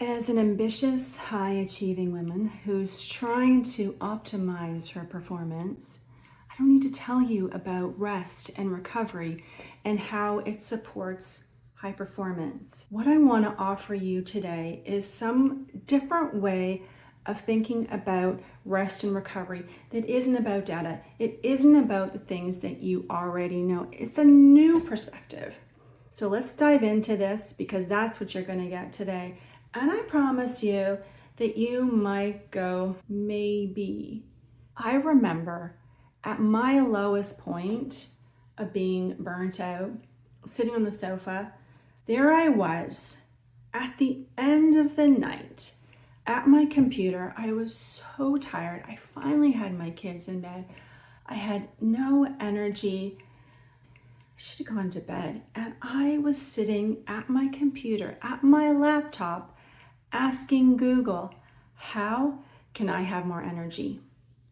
As an ambitious, high achieving woman who's trying to optimize her performance, I don't need to tell you about rest and recovery and how it supports high performance. What I want to offer you today is some different way of thinking about rest and recovery that isn't about data. It isn't about the things that you already know. It's a new perspective. So let's dive into this because that's what you're going to get today. And I promise you that you might go, maybe. I remember at my lowest point of being burnt out, sitting on the sofa, there I was at the end of the night at my computer. I was so tired. I finally had my kids in bed. I had no energy. I should have gone to bed. And I was sitting at my computer, at my laptop, asking Google, how can I have more energy?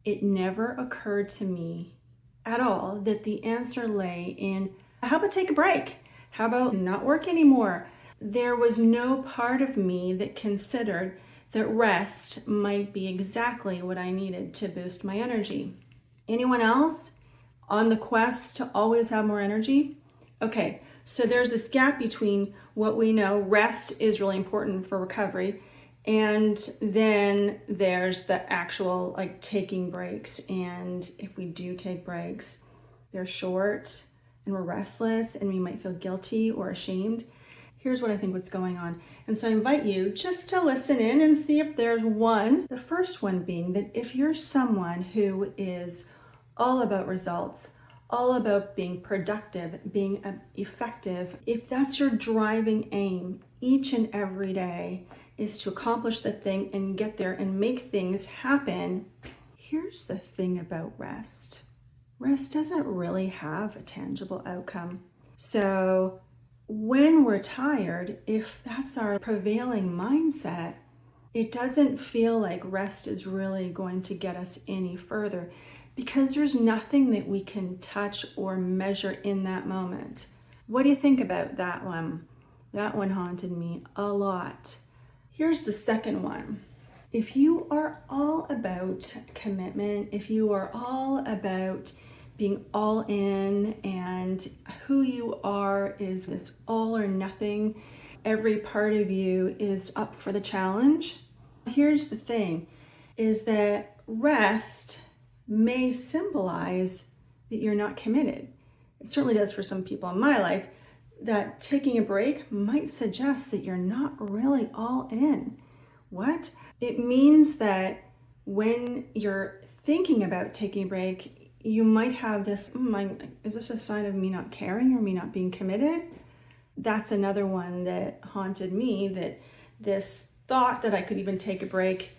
It never occurred to me at all that the answer lay in, how about take a break? How about not work anymore? There was no part of me that considered that rest might be exactly what I needed to boost my energy. Anyone else on the quest to always have more energy? Okay, so there's this gap between what we know, rest is really important for recovery, and then there's the actual taking breaks. And if we do take breaks, they're short and we're restless and we might feel guilty or ashamed. Here's what I think what's going on. And so I invite you just to listen in and see if there's one. The first one being that if you're someone who is all about results, all about being productive, being effective, if that's your driving aim each and every day is to accomplish the thing and get there and make things happen, here's the thing about rest. Rest doesn't really have a tangible outcome. So when we're tired, if that's our prevailing mindset, it doesn't feel like rest is really going to get us any further, because there's nothing that we can touch or measure in that moment. What do you think about that one? That one haunted me a lot. Here's the second one. If you are all about commitment, if you are all about being all in and who you are is this all or nothing, every part of you is up for the challenge. Here's the thing, is that rest may symbolize that you're not committed. It certainly does for some people in my life. That taking a break might suggest that you're not really all in. What? It means that when you're thinking about taking a break, you might have this, is this a sign of me not caring or me not being committed? That's another one that haunted me, that this thought that I could even take a break,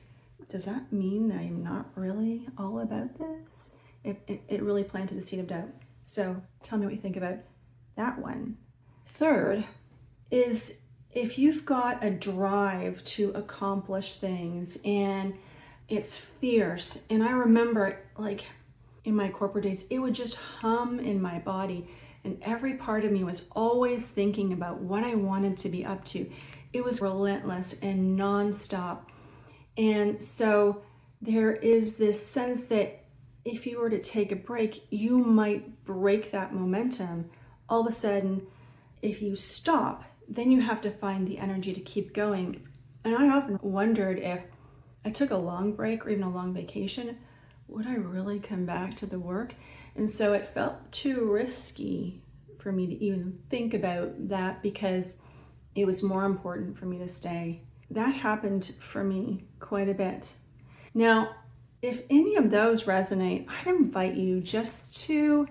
does that mean that I'm not really all about this? It really planted the seed of doubt. So tell me what you think about that one. Third is if you've got a drive to accomplish things and it's fierce. And I remember in my corporate days, it would just hum in my body. And every part of me was always thinking about what I wanted to be up to. It was relentless and nonstop. And so there is this sense that if you were to take a break, you might break that momentum. All of a sudden, if you stop, then you have to find the energy to keep going. And I often wondered, if I took a long break or even a long vacation, would I really come back to the work? And so it felt too risky for me to even think about that, because it was more important for me to stay. That happened for me quite a bit. Now, if any of those resonate, I'd invite you just to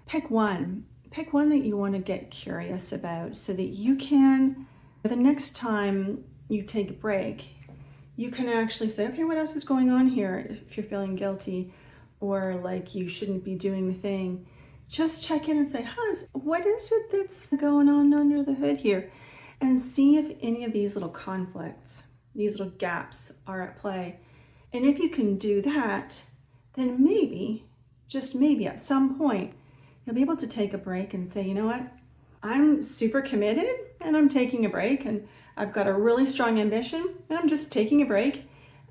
pick one. Pick one that you want to get curious about so that you can, the next time you take a break, you can actually say, okay, what else is going on here? If you're feeling guilty or like you shouldn't be doing the thing, just check in and say, what is it that's going on under the hood here? And see if any of these little conflicts, these little gaps are at play. And if you can do that, then maybe, just maybe at some point, you'll be able to take a break and say, you know what? I'm super committed and I'm taking a break and I've got a really strong ambition and I'm just taking a break.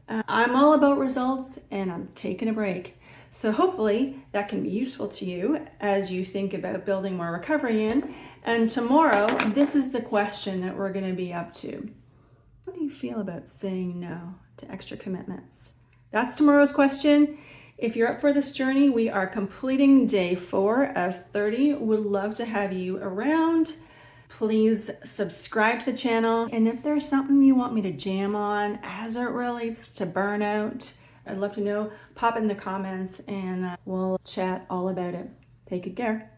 I'm all about results and I'm taking a break. So hopefully that can be useful to you as you think about building more recovery in. And tomorrow, this is the question that we're going to be up to. How do you feel about saying no to extra commitments? That's tomorrow's question. If you're up for this journey, we are completing day 4 of 30. Would love to have you around. Please subscribe to the channel. And if there's something you want me to jam on as it relates to burnout, I'd love to know. Pop in the comments and we'll chat all about it. Take good care.